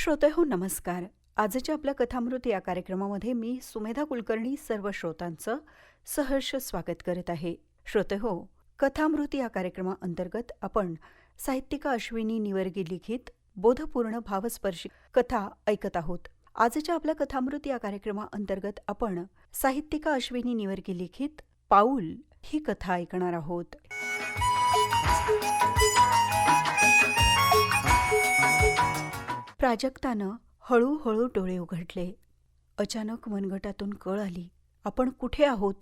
श्रोते हो नमस्कार. आजच्या आपल्या कथामृत या कार्यक्रमामध्ये मी सुमेधा कुलकर्णी सर्व श्रोतांचं सहर्ष स्वागत करत आहे. श्रोते हो, कथामृत या कार्यक्रमाअंतर्गत आपण साहित्यिका अश्विनी निवर्गी लिखित बोधपूर्ण भावस्पर्शी कथा ऐकत आहोत. आजच्या आपल्या कथामृत या कार्यक्रमाअंतर्गत आपण साहित्यिका अश्विनी निवर्गी लिखित पाऊल ही कथा ऐकणार आहोत. प्राजक्तानं हळूहळू डोळे उघडले. अचानक मनगटातून कळ आली. आपण कुठे आहोत?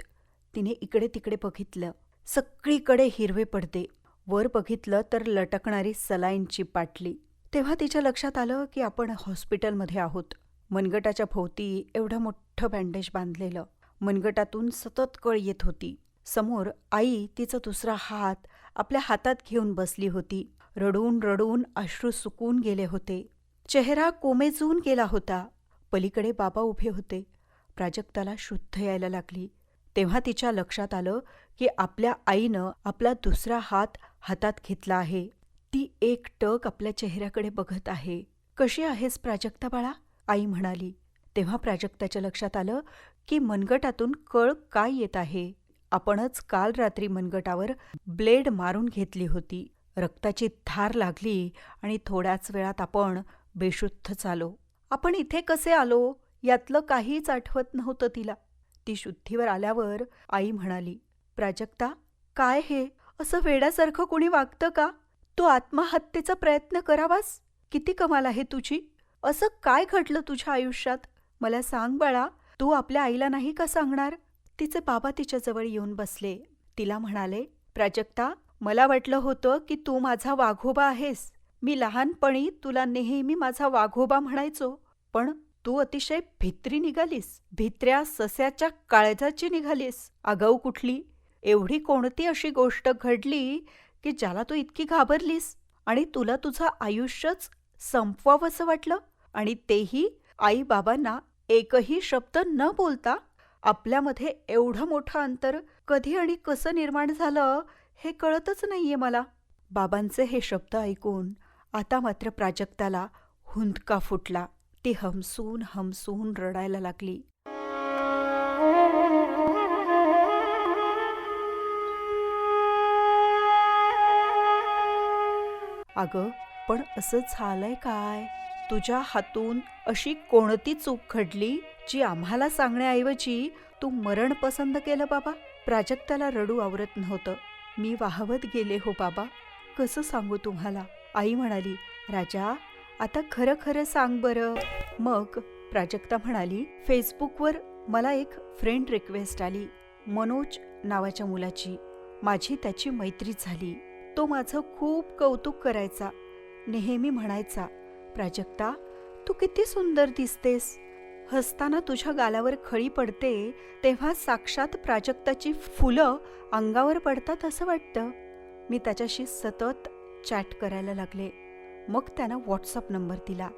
तिने इकडे तिकडे बघितलं. सगळीकडे हिरवे पडदे. वर बघितलं तर लटकणारी सलाईनची पाटली. तेव्हा तिच्या लक्षात आलं की आपण हॉस्पिटलमध्ये आहोत. मनगटाच्या भोवती एवढं मोठं बँडेज बांधलेलं. मनगटातून सतत कळ येत होती. समोर आई तिचा दुसरा हात आपल्या हातात घेऊन बसली होती. रडून रडून अश्रू सुकून गेले होते. चेहरा कोमेजून गेला होता. पलीकडे बाबा उभे होते. प्राजक्ताला शुद्ध यायला लागली. तेव्हा तिच्या लक्षात आलं की आपल्या आईनं आपला दुसरा हात हातात घेतला आहे. ती एकटक आपल्या चेहऱ्याकडे बघत आहे. कशी आहेस प्राजक्ता बाळा? आई म्हणाली. तेव्हा प्राजक्ताच्या लक्षात आलं की मनगटातून कळ काय येत आहे. आपणच काल रात्री मनगटावर ब्लेड मारून घेतली होती. रक्ताची धार लागली आणि थोड्याच वेळात आपण बेशुद्ध झालो. आपण इथे कसे आलो यातलं काहीच आठवत नव्हतं तिला. ती शुद्धीवर आल्यावर आई म्हणाली, प्राजक्ता, काय हे? असं वेड्यासारखं कोणी वागतं का? तू आत्महत्येचा प्रयत्न करावास? किती कमाल आहे तुझी. असं काय घडलं तुझ्या आयुष्यात? मला सांग बाळा. तू आपल्या आईला नाही का सांगणार? तिचे बाबा तिच्याजवळ येऊन बसले. तिला म्हणाले, प्राजक्ता, मला वाटलं होतं की तू माझा वाघोबा आहेस. मी लहानपणी तुला नेहमी माझा वाघोबा म्हणायचो. पण तू अतिशय भित्री निघालीस. भित्र्या सस्याच्या काळजाची निघालीस. आगाऊ कुठली. एवढी कोणती अशी गोष्ट घडली की ज्याला तू इतकी घाबरलीस आणि तुला तुझं आयुष्यच संपवावंसं वाटलं? आणि तेही आई बाबांना एकही शब्द न बोलता. आपल्यामध्ये एवढं मोठं अंतर कधी आणि कसं निर्माण झालं हे कळतच नाहीये मला. बाबांचे हे शब्द ऐकून आता मात्र प्राजक्ताला हुंदका फुटला. ती हमसून हमसून रडायला लागली. अगं, पण असं झालंय काय? तुझ्या हातून अशी कोणती चूक घडली जी आम्हाला सांगण्याऐवजी तू मरण पसंत केलं बाबा? प्राजक्ताला रडू आवरत नव्हतं. मी वाहवत गेले हो बाबा. कसं सांगू तुम्हाला? आई म्हणाली, राजा, आता खरं खरं सांग बरं. मग प्राजक्ता म्हणाली, फेसबुकवर मला एक फ्रेंड रिक्वेस्ट आली, मनोज नावाच्या मुलाची. माझी त्याची मैत्री झाली. तो माझं खूप कौतुक करायचा. नेहमी म्हणायचा, प्राजक्ता, तू किती सुंदर दिसतेस. हसताना तुझ्या गालावर खळी पडते तेव्हा साक्षात प्राजक्ताची फुलं अंगावर पडतात असं वाटतं. मी त्याच्याशी सतत चॅट करायला लागले. मग त्यानं व्हॉट्सअप नंबर दिला.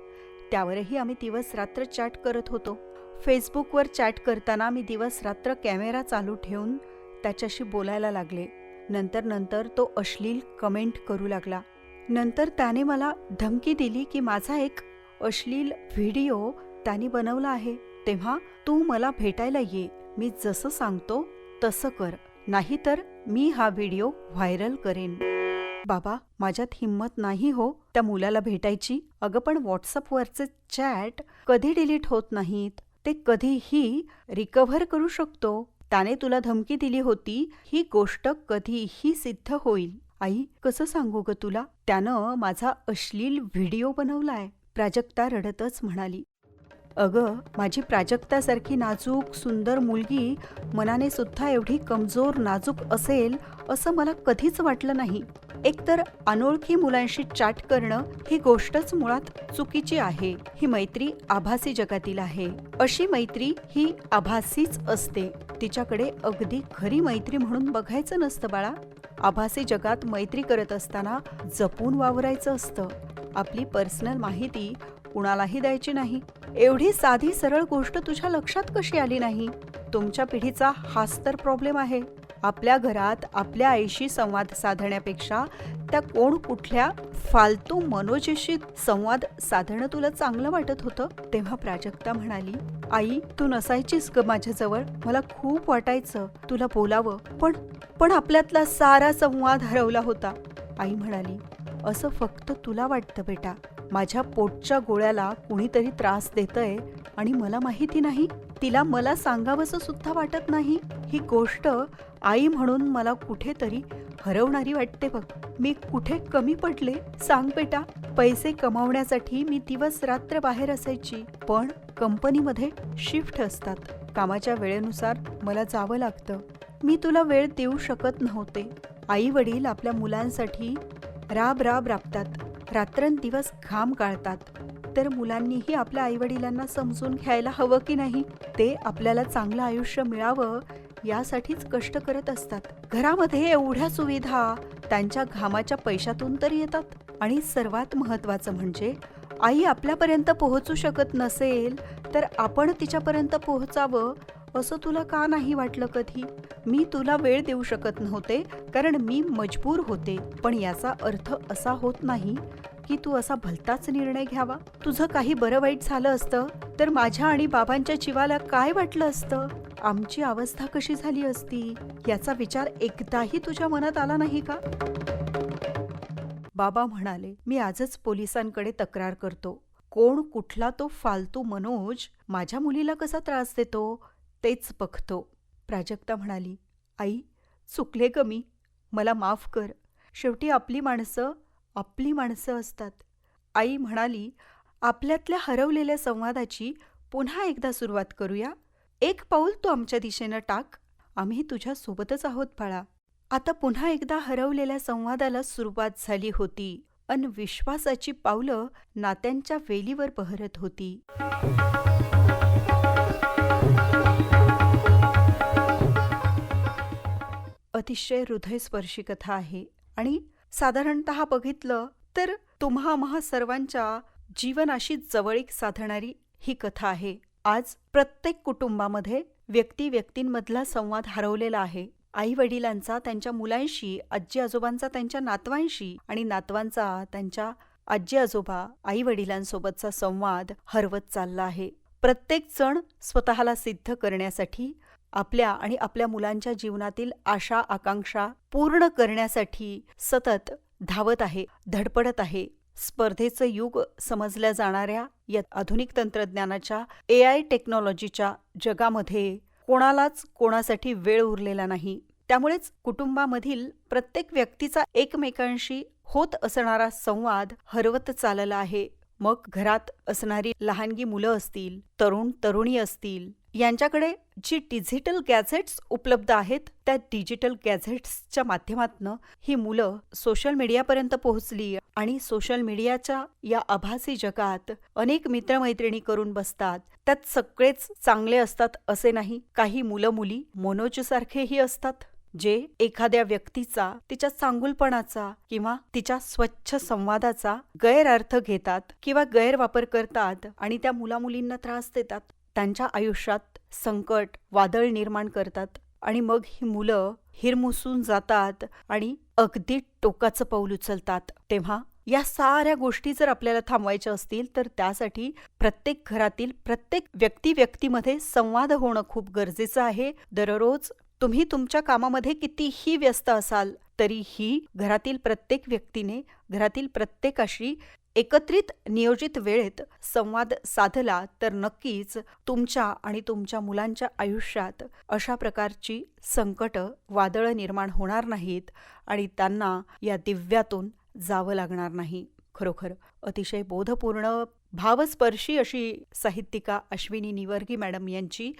त्यावरही आम्ही दिवस रात्र चॅट करत होतो. फेसबुकवर चॅट करताना मी दिवस रात्र कॅमेरा चालू ठेवून त्याच्याशी बोलायला लागले. नंतर तो अश्लील कमेंट करू लागला. नंतर त्याने मला धमकी दिली की माझा एक अश्लील व्हिडिओ त्याने बनवला आहे. तेव्हा तू मला भेटायला ये. मी जसं सांगतो तसं कर, नाहीतर मी हा व्हिडिओ व्हायरल करेन. बाबा, माझ्यात हिंमत नाही हो त्या मुलाला भेटायची. अगं, पण व्हॉट्सअपवरचे चॅट कधी डिलीट होत नाहीत. ते कधीही रिकव्हर करू शकतो. त्याने तुला धमकी दिली होती ही गोष्ट कधीही सिद्ध होईल. आई, कसं सांगू ग तुला? त्यानं माझा अश्लील व्हिडिओ बनवलाय. प्राजक्ता रडतच म्हणाली. अगं, माझी प्राजक्तासारखी नाजूक सुंदर मुलगी मनाने सुद्धा एवढी कमजोर नाजूक असेल असं मला कधीच वाटलं नाही. एकतर अनोळखी मुलांशी चॅट करणं ही गोष्टच मुळात चुकीची आहे. ही मैत्री आभासी जगातील आहे. अशी मैत्री ही आभासीच असते. तिच्याकडे अगदी खरी मैत्री म्हणून बघायचं नसतं बाळा. आभासी जगात मैत्री करत असताना जपून वावरायचं असतं. आपली पर्सनल माहिती कुणालाही द्यायची नाही. एवढी साधी सरळ गोष्ट तुझ्या लक्षात कशी आली नाही? तुमच्या पिढीचा हाच तर प्रॉब्लेम आहे. आपल्या घरात आपल्या आईशी संवाद साधण्यापेक्षा त्या कोण कुठल्या फालतू मनोजीशी संवाद साधणं तुला चांगलं वाटत होतं? तेव्हा प्राजक्ता म्हणाली, आई तू नसायचीस ग माझ्याजवळ. मला खूप वाटायचं तुला बोलावं, पण आपल्यातला सारा संवाद हरवला होता. आई म्हणाली, असं फक्त तुला वाटतं बेटा. माझ्या पोटच्या गोळ्याला कुणीतरी त्रास देतंय आणि मला माहिती नाही. तिला मला सांगावंसं सुद्धा वाटत नाही. ही गोष्ट आई म्हणून मला कुठेतरी हरवणारी वाटते बघ. मी कुठे कमी पडले सांग बेटा. पैसे कमावण्यासाठी मी दिवस रात्र बाहेर असायची, पण कंपनीमध्ये शिफ्ट असतात. कामाच्या वेळेनुसार मला जावं लागतं. मी तुला वेळ देऊ शकत नव्हते. आई वडील आपल्या मुलांसाठी राब राबतात, रात्रंदिवस घाम गाळतात. तर मुलांनीही आपल्या आईवडिलांना समजून घ्यायला हवं की नाही? ते आपल्याला चांगलं आयुष्य मिळावं यासाठीच कष्ट करत असतात. घरामध्ये एवढ्या सुविधा त्यांच्या घामाच्या पैशातून तर येतात. आणि सर्वात महत्त्वाचं म्हणजे आई आपल्यापर्यंत पोहोचू शकत नसेल तर आपण तिच्यापर्यंत पोहोचावं असं तुला का नाही वाटलं कधी? मी तुला वेळ देऊ शकत नव्हते कारण मी मजबूर होते, पण याचा अर्थ असा होत नाही की तू असा भलताच निर्णय घ्यावा. तुझं काही बरं वाईट झालं असतं तर माझ्या आणि बाबांच्या जीवाला काय वाटलं असतं? आमची अवस्था कशी झाली असती याचा विचार एकदाही तुझ्या मनात आला नाही का? बाबा म्हणाले, मी आजच पोलिसांकडे तक्रार करतो. कोण कुठला तो फालतू मनोज माझ्या मुलीला कसा त्रास देतो तेच बघतो. प्राजक्ता म्हणाली, आई चुकले ग मी. मला माफ कर. शेवटी आपली माणसं असतात. आई म्हणाली, आपल्यातल्या हरवलेल्या संवादाची पुन्हा एकदा सुरुवात करूया. एक पाऊल तू आमच्या दिशेनं टाक. आम्ही तुझ्या सोबतच आहोत बाळा. आता पुन्हा एकदा हरवलेल्या संवादाला सुरुवात झाली होती अन विश्वासाची पावलं नात्यांच्या वेलीवर बहरत होती. अतिशय हृदयस्पर्शी कथा आहे आणि साधारणतः बघितलं तर तुम्हा सर्वांच्या जीवनाशी जवळीक साधणारी ही कथा आहे. आज प्रत्येक कुटुंबामध्ये व्यक्तींमधला संवाद हरवलेला आहे. आई वडिलांचा त्यांच्या मुलांशी, आजी आजोबांचा त्यांच्या नातवांशी आणि नातवांचा त्यांच्या आजी आजोबा आई वडिलांसोबतचा संवाद हरवत चालला आहे. प्रत्येक जण स्वतःला सिद्ध करण्यासाठी आपल्या आणि आपल्या मुलांच्या जीवनातील आशा आकांक्षा पूर्ण करण्यासाठी सतत धावत आहे, धडपडत आहे. स्पर्धेचं युग समजल्या जाणाऱ्या या आधुनिक तंत्रज्ञानाच्या AI टेक्नॉलॉजीच्या जगामध्ये कोणालाच कोणासाठी वेळ उरलेला नाही. त्यामुळेच कुटुंबामधील प्रत्येक व्यक्तीचा एकमेकांशी होत असणारा संवाद हरवत चालला आहे. मग घरात असणारी लहानगी मुलं असतील, तरुणी असतील, यांच्याकडे जी डिजिटल गॅझेट्स उपलब्ध आहेत त्या डिजिटल गॅझेट्सच्या माध्यमातून ही मुलं सोशल मीडियापर्यंत पोहोचली आणि सोशल मीडियाच्या या आभासी जगात अनेक मित्रमैत्रिणी करून बसतात. त्यात सगळेच चांगले असतात असे नाही. काही मुलं मुली मनोजसारखेही असतात, जे एखाद्या व्यक्तीचा, तिच्या चांगुलपणाचा किंवा तिच्या स्वच्छ संवादाचा गैरअर्थ घेतात किंवा गैरवापर करतात आणि त्या मुलामुलींना त्रास देतात. त्यांच्या आयुष्यात संकट, वादळ निर्माण करतात आणि मग ही मुलं हिरमुसून जातात आणि अगदी टोकाचं पाऊल उचलतात. तेव्हा या साऱ्या गोष्टी जर आपल्याला थांबवायच्या असतील तर त्यासाठी प्रत्येक घरातील प्रत्येक व्यक्तीमध्ये संवाद होणं खूप गरजेचं आहे. दररोज तुम्ही तुमच्या कामामध्ये कितीही व्यस्त असाल तरीही घरातील प्रत्येक व्यक्तीने घरातील प्रत्येकाशी एकत्रित नियोजित वेळेत संवाद साधला तर नक्कीच तुमच्या आणि तुमच्या मुलांच्या आयुष्यात अशा प्रकारची संकट, वादळं निर्माण होणार नाहीत आणि त्यांना या दिव्यातून जावं लागणार नाही. खरोखर अतिशय बोधपूर्ण, भावस्पर्शी अशी साहित्यिका अश्विनी निवर्गी मॅडम यांची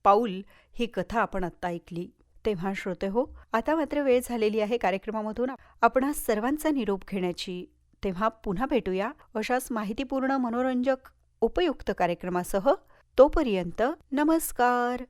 पाऊल ही कथा आपण आत्ता ऐकली. तेव्हा श्रोते हो, आता मात्र वेळ झालेली आहे कार्यक्रमामधून आपणा सर्वांचा निरोप घेण्याची. तेव्हा पुन्हा भेटूया अशाच माहितीपूर्ण, मनोरंजक, उपयुक्त कार्यक्रमासह. तोपर्यंत नमस्कार.